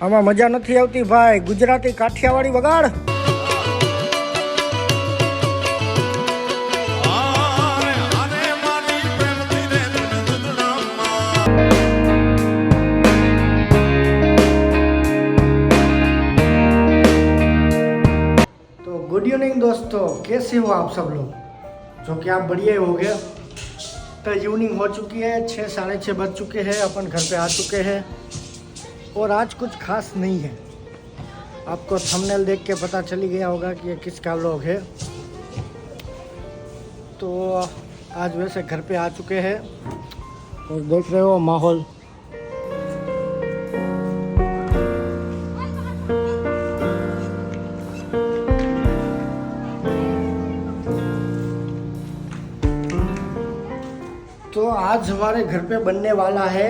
આમાં મજા નથી આવતી ભાઈ, ગુજરાતી કાઠિયાવાડી વગાડ. तो गुड इवनिंग दोस्तों, कैसे हो आप सब लोग? जो कि आप बढ़िया ही हो गए. तो इवनिंग हो चुकी है, 6 साढ़े 6 बज चुके हैं, अपन घर पे आ चुके हैं और आज कुछ खास नहीं है. आपको थंबनेल देख के पता चली गया होगा कि ये किसका व्लॉग है. तो आज वैसे घर पे आ चुके हैं और देख रहे हो माहौल. तो आज हमारे घर पे बनने वाला है,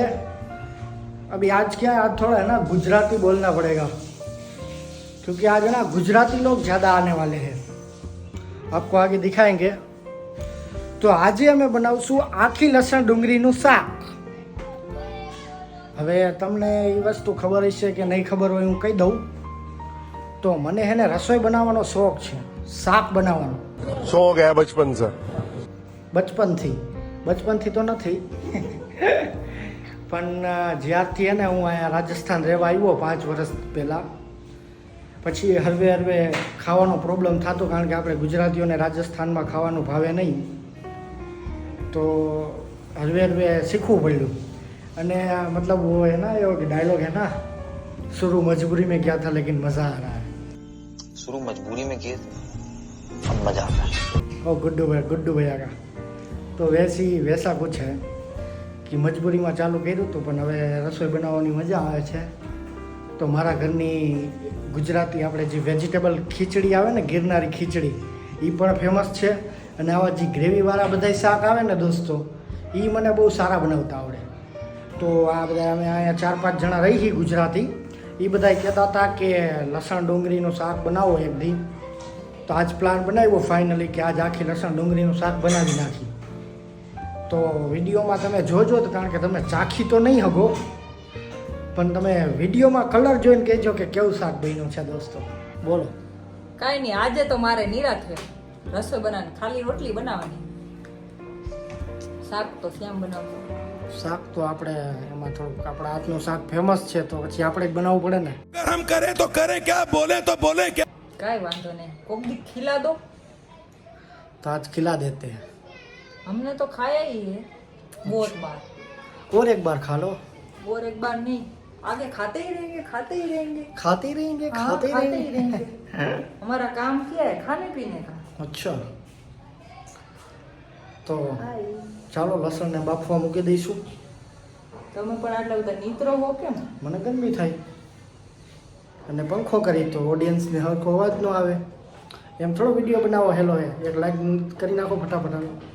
अभी आज क्या है, आज थोड़ा है ना गुजराती बोलना पड़ेगा क्योंकि आज है ना गुजराती लोग ज़्यादा आने वाले हैं. आपको आगे दिखाएंगे. तो आज અમે બનાવશું આખી લસણ ડુંગળીનું શાક. હવે તમને એ વસ્તુ ખબર હશે કે નહીં ખબર હોય, હું કહી દઉં. તો મને હે ને રસોઈ બનાવવાનો શોખ છે, શાક બનાવવાનો શોખ હે બચપન સે. બચપનથી તો નથી પણ જ્યારથી હે ને હું અહીંયા રાજસ્થાન રહેવા આવ્યો 5 વર્ષ પહેલાં, પછી હળવે ખાવાનો પ્રોબ્લેમ થતો, કારણ કે આપણે ગુજરાતીઓને રાજસ્થાનમાં ખાવાનું ભાવે નહીં. તો હળવે શીખવું પડ્યું. અને मतलब वो है ना, ये डायलॉग है ना, शुरू मजबूरी में किया था लेकिन मज़ा आ रहा है. शुरू मजबूरी में किए थे, अब मजा आता है. ओ गुड्डू भैया का तो वैसा कुछ है कि મજબૂરીમાં ચાલુ કર્યું હતું, પણ હવે રસોઈ બનાવવાની મજા આવે છે. તો મારા ઘરની ગુજરાતી આપણે જે વેજીટેબલ ખીચડી આવે ને, ગિરનારી ખીચડી, એ પણ ફેમસ છે. અને આવા જે ગ્રેવીવાળા બધા શાક આવે ને દોસ્તો, એ મને બહુ સારા બનાવતા આવડે. તો આ બધા અમે અહીંયા 4-5 જણા રહી છીએ ગુજરાતી, એ બધા કહેતા હતા કે લસણ ડુંગળીનું શાક બનાવો એક દી. તો આજ પ્લાન બનાવ્યો ફાઇનલી કે આજ આખી લસણ ડુંગળીનું શાક બનાવી નાખી. તો વિડીયોમાં તમે જોજો, તો કારણ કે તમે ચાખી તો નહીં હગો, પણ તમે વિડીયોમાં કલર જોઈને કહેજો કે કેવું શાક બન્યું છે દોસ્તો. બોલો. કાંઈ નહીં, આજે તો મારે નિરાંત છે રસોઈ બનાવવાની, ખાલી રોટલી બનાવવાની. શાક તો શ્યામ બનાવવું. શાક તો આપણે એમાં થોડુંક આપણા હાથનું શાક ફેમસ છે, તો પછી આપણે જ બનાવવું પડે ને. हम करे तो करे क्या, बोले तो बोले क्या. કાંઈ વાંધો નહીં, કોક દી ખીલા દો તો આજ ખिला देते हैं. हमने तो खाया ही है बहुत बार. और एक बार खा लो. और एक बार नहीं, आगे खाते ही रहेंगे. खाते ही रहेंगे. हाँ, खाते ही रहेंगे. हमारा काम क्या है, खाने पीने का. अच्छा, તો ચાલો લસણ ને બાફવા મૂકી દઈશું. તમે પણ આટલા બધા નીતરો હો કેમ? મને ગરમી થાય અને પંખો કરી તો ઓડિયન્સને હરખો અવાજ ન આવે. એમ થોડો વિડીયો બનાવો. હેલો હે, એક લાઈક કરી નાખો ફટાફટ.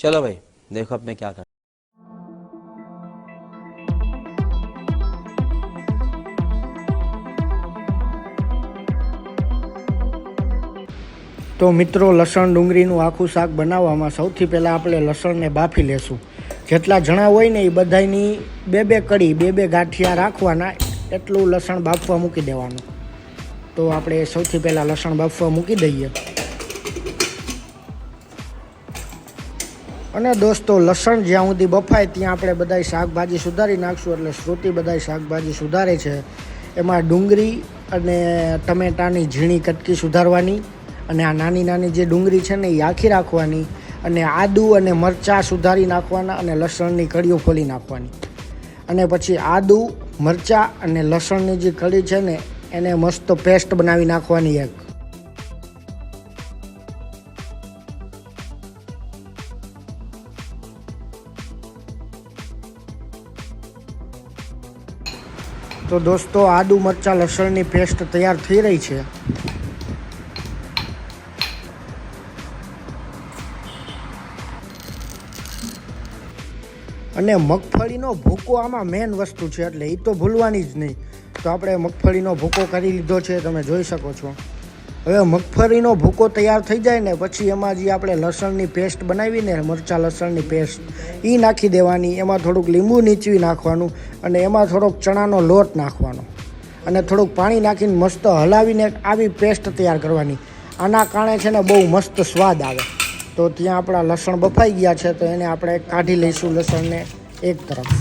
चलो भाई देखो अब मैं क्या कर. તો મિત્રો, લસણ ડુંગળીનું આખું શાક બનાવવામાં સૌથી પહેલાં આપણે લસણને બાફી લેશું. જેટલા જણા હોય ને એ બધાની 2 કડી, 2 ગાંઠિયા રાખવાના, એટલું લસણ બાફવા મૂકી દેવાનું. તો આપણે સૌથી પહેલાં લસણ બાફવા મૂકી દઈએ. અને દોસ્તો, લસણ જ્યાં સુધી બફાય ત્યાં આપણે બધાય શાકભાજી સુધારી નાખશું. એટલે શ્રુતિ બધાય શાકભાજી સુધારે છે. એમાં ડુંગળી અને ટમેટાની ઝીણી કટકી સુધારવાની, અને આ નાની જે ડુંગળી છે ને એ આખી રાખવાની, અને આદુ અને મરચાં સુધારી નાખવાના, અને લસણની કળીઓ ખોલી નાખવાની. અને પછી આદુ, મરચાં અને લસણની જે કળી છે ને એને મસ્ત પેસ્ટ બનાવી નાખવાની એક. તો દોસ્તો, આદુ મરચાં લસણની પેસ્ટ તૈયાર થઈ રહી છે. અને મગફળીનો ભૂકો આમાં મેઇન વસ્તુ છે, એટલે એ તો ભૂલવાની જ નહીં. તો આપણે મગફળીનો ભૂકો કરી લીધો છે, તમે જોઈ શકો છો. હવે મગફળીનો ભૂકો તૈયાર થઈ જાય ને પછી એમાં જે આપણે લસણની પેસ્ટ બનાવીને મરચાં લસણની પેસ્ટ એ નાખી દેવાની, એમાં થોડુંક લીંબુ નીચવી નાખવાનું અને એમાં થોડોક ચણાનો લોટ નાખવાનો અને થોડુંક પાણી નાખીને મસ્ત હલાવીને આવી પેસ્ટ તૈયાર કરવાની. આના કારણે છે ને બહુ મસ્ત સ્વાદ આવે. તો ત્યાં આપણા લસણ બફાઈ ગયા છે તો એને આપણે કાઢી લઈશું લસણને એક તરફ.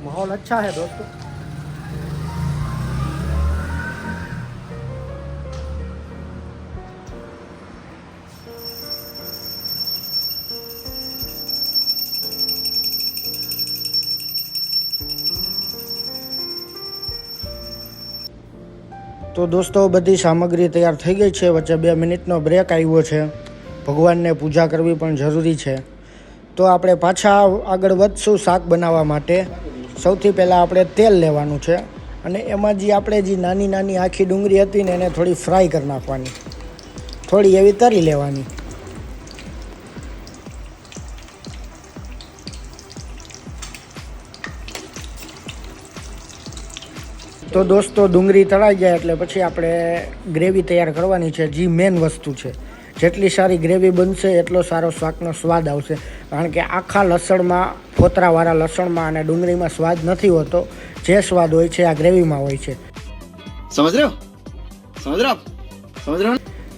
माहौल अच्छा है दोस्तों. તો દોસ્તો બધી સામગ્રી તૈયાર થઈ ગઈ છે. વચ્ચે 2 મિનિટનો બ્રેક આવ્યો છે. ભગવાનને પૂજા કરવી પણ જરૂરી છે. તો આપણે પાછા આગળ વધશું શાક બનાવવા માટે. સૌથી પહેલાં આપણે તેલ લેવાનું છે અને એમાં જે આપણે જે નાની નાની આખી ડુંગળી હતી ને એને થોડી ફ્રાય કરી નાખવાની, થોડી એવી તરી લેવાની. તો દોસ્તો ડુંગળી તળાઈ જાય એટલે પછી આપણે ગ્રેવી તૈયાર કરવાની છે, જે મેન વસ્તુ છે. જેટલી સારી ગ્રેવી બનશે એટલો સારો શાકનો સ્વાદ આવશે, કારણ કે આખા લસણમાં, ફોતરાવાળા લસણમાં અને ડુંગળીમાં સ્વાદ નથી હોતો. જે સ્વાદ હોય છે આ ગ્રેવીમાં હોય છે. સમજ રહ્યો?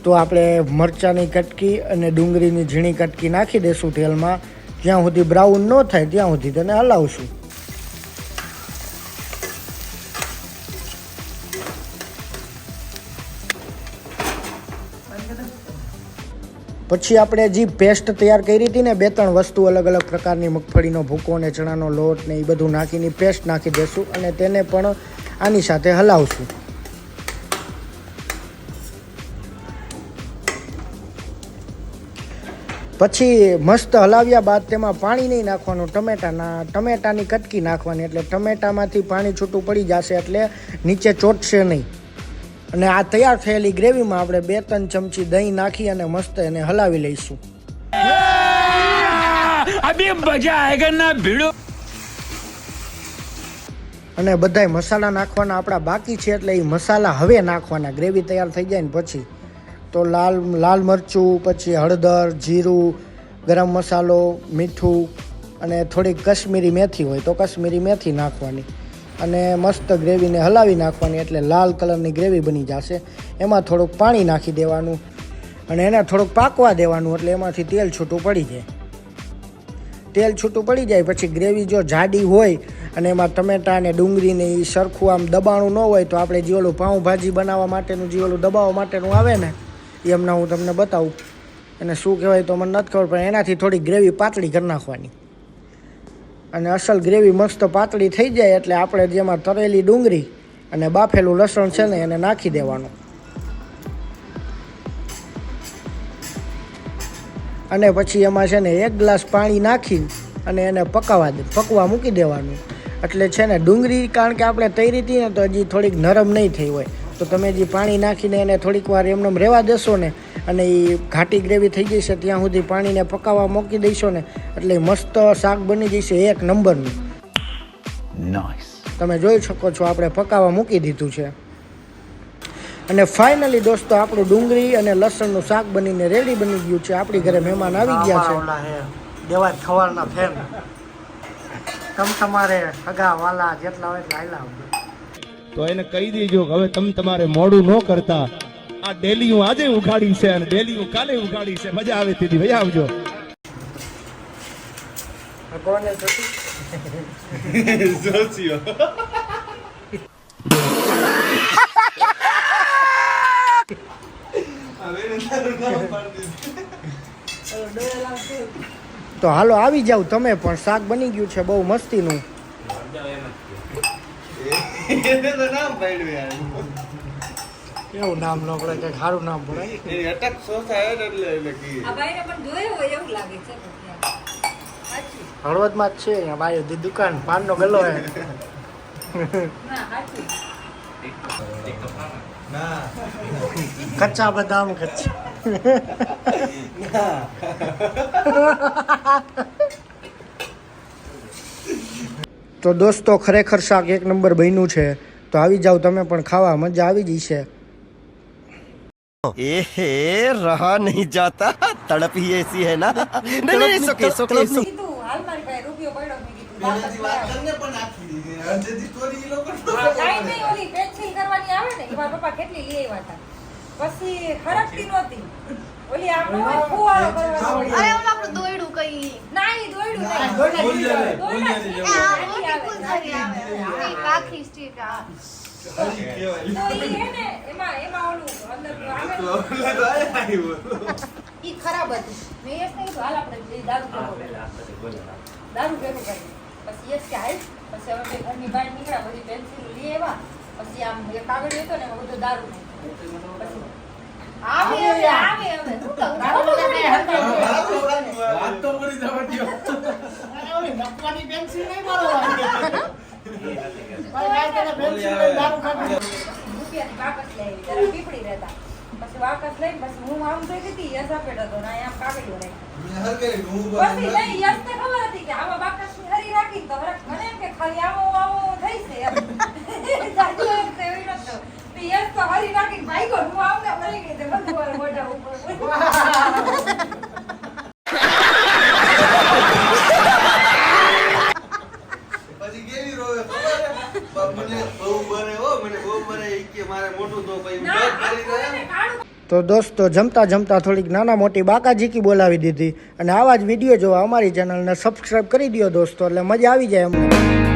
તો આપણે મરચાંની કટકી અને ડુંગળીની ઝીણી કટકી નાખી દઈશું તેલમાં. જ્યાં સુધી બ્રાઉન ન થાય ત્યાં સુધી તેને હલાવશું. પછી આપણે જે પેસ્ટ તૈયાર કરી હતી ને 2-3 વસ્તુ અલગ અલગ પ્રકારની, મગફળીનો ભૂકો ને ચણાનો લોટ ને એ બધું નાખીને પેસ્ટ નાખી દઈશું અને તેને પણ આની સાથે હલાવશું. પછી મસ્ત હલાવ્યા બાદ તેમાં પાણી નહીં નાખવાનું, ટમેટાની કટકી નાખવાની, એટલે ટમેટામાંથી પાણી છૂટું પડી જશે એટલે નીચે ચોટશે નહીં. અને આ તૈયાર થયેલી ગ્રેવીમાં આપણે 2-3 ચમચી દહીં નાખી અને મસ્ત એને હલાવી લઈશું. અને બધાય મસાલા નાખવાના આપણા બાકી છે, એટલે એ મસાલા હવે નાખવાના ગ્રેવી તૈયાર થઈ જાય ને પછી. તો લાલ મરચું, પછી હળદર, જીરું, ગરમ મસાલો, મીઠું અને થોડીક કશ્મીરી મેથી હોય તો કશ્મીરી મેથી નાખવાની અને મસ્ત ગ્રેવીને હલાવી નાખવાની, એટલે લાલ કલરની ગ્રેવી બની જશે. એમાં થોડુંક પાણી નાખી દેવાનું અને એને થોડુંક પાકવા દેવાનું, એટલે એમાંથી તેલ છૂટું પડી જાય. તેલ છૂટું પડી જાય પછી ગ્રેવી જો જાડી હોય અને એમાં ટમેટા અને ડુંગળીને એ સરખું આમ દબાણું ન હોય તો આપણે જે ઓલું પાઉંભાજી બનાવવા માટેનું જે ઓલું દબાવવા માટેનું આવે ને એ હમણાં હું તમને બતાવું. એને શું કહેવાય તો મને નથી ખબર, પણ એનાથી થોડી ગ્રેવી પાતળી કરી નાખવાની. અને અસલ ગ્રેવી મસ્ત પાતળી થઈ જાય એટલે આપણે જેમાં તળેલી ડુંગળી અને બાફેલું લસણ છે ને એને નાખી દેવાનું. અને પછી એમાં છે ને 1 ગ્લાસ પાણી નાખી અને એને પકવા મૂકી દેવાનું. એટલે છે ને ડુંગળી, કારણ કે આપણે તળી હતી ને તો હજી થોડીક નરમ નહીં થઈ હોય, તો તમે જે પાણી નાખીને એને થોડીક વાર એમને રહેવા દેશો ને અને એ ઘાટી ગ્રેવી થઈ જશે ત્યાં સુધી પાણીને પકાવવા મૂકી દઈશો ને એટલે મસ્ત શાક બની જશે 1 નંબરનું. તમે જોઈ શકો છો આપણે પકાવવા મૂકી દીધું છે. અને ફાઇનલી દોસ્તો આપણું ડુંગળી અને લસણનું શાક બનીને રેડી બની ગયું છે. આપણી ઘરે મહેમાન આવી ગયા છે. દેવાય ખવારના ફેન તમારે હગા વાલા જેટલા હોય એટલા હાલા. તો એને કહી દેજો કે હવે તમારે મોડું ન કરતા. આ ડેલી હું આજે ઉઘાડી છે અને ડેલી હું કાલે ઉઘાડી છે. મજા આવે તેથી ભાઈ આવજો. કોને જોશીઓ તો હાલો આવી જાવ તમે પણ. શાક બની ગયું છે બહુ મસ્તીનું. એવું નામ ન પડે, કંઈક સારું નામ પડે. આ ભાઈને પણ જોયો હોય એવું લાગે છે. સાચી હળવદમાં જ છે અહીંયા બાયુથી દુકાન પાનનો ગલ્લો હે ના સાચું કચ્ચા બદામ કચ્ચા તો દોસ્તો ખરેખર શાક એક નંબર બન્યું છે તો આવી જાવ તમે પણ ખાવા મજા આવી જશે एहे रहा नहीं जाता तड़प ही ऐसी है ना नहीं सुके કીધું હાલ મારી પાસે રૂપિયો પડ્યો મેં કીધું કાંઈ નહીં ઓલી પેન્સિલ કરવાની આવે ને એ મારા પપ્પા કેટલી લઈ આવ્યા હતા પછી ખરકતી નહોતી ઓલી આપણે હોય ફુવારો કરવાનો અરે ઓલા આપણું દોયડું કઈ ના ઈ દોયડું નહીં દોયડા છે. મોટી ફૂલઝડી આવે એ પાખી સ્ટીક તો ઈ હે ને એમાં ઓલું અંદર આવે ને, ઈ ખરાબ હતી મેં યસ ને કીધું હાલ આપણે જઈ દારૂ ભેગું કરીએ. પછી યસ કે હાલ પછી અમે બે ઘરની બહાર નીકળ્યા બધી પેન્સિલ લઈ આવ્યા પછી આમ એક કાગળ હતો ને એમાં બધું દારૂ નાખ્યું. પછી આવે હવે શું કહું ખોટું થોડી રૂપિયાની વાકસ લઈ આવી ત્યારે પીપળી રહેતા પછી વાકસ લઈને પછી હું આમ જોઈ હતી યસ આપેટ હતો ને આમ કાગળિયો રાખ્યો પછી નહીં યસને ખબર હતી કે આમાં બાકસની હરી રાખી તો હરખ મને એમ કે ખાલી આવો થઈ છે એમ જાજુ એમ તો એવી નતો યસ તો હરી રાખીને ભાગ્યો હું આમને મરી ગઈ તે બધું મારા મોઢા ઉપર તો દોસ્તો જમતા જમતા થોડીક નાના મોટી બાકાજીકી બોલાવી દીધી અને આવા જ વિડીયો જોવા અમારી ચેનલને સબસ્ક્રાઈબ કરી દો દોસ્તો એટલે મજા આવી જાય અમને